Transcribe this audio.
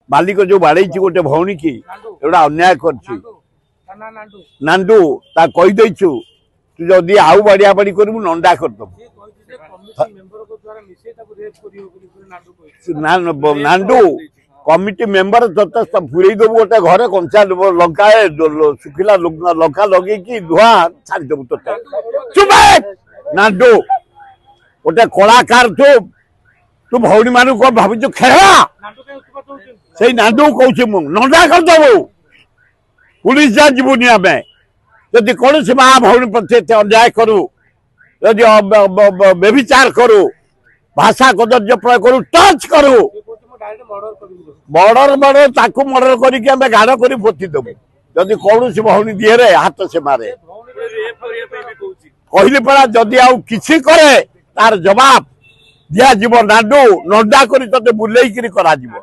मालिक जो बाड़े गोटे भौणी की एटा अन्याय कर नांडू ता कहीदे तू जदि आउ बाड़िया बाड़ी करू नंडा करदम नांडू कमिटी मेंबर पूरे देव गोटे घरे कंचा लंका सुखिला लंका लगे धुआ छाड़ी देव तो चुप नांडू गोटे कलाकार तू भौणी मान कौन भाव खेला से नांडू कौच नंडा करदेबू पुलिस जा जीवनी आम जदि कौन से माँ भौणी प्रति अन्याय करू जदि व्यभिचार करू भाषा कदर्य प्रयोग करू टच करू मर्डर ताकू मर्डर करके गाढ़ कर पोती देबू जदि कौन से भौणी दिहे हाथ से मारे कहली पड़ा जदि आउ किछि करे तार जवाब दिया जीव नांडू नंडा कर ते बुलेकरी करा जीव।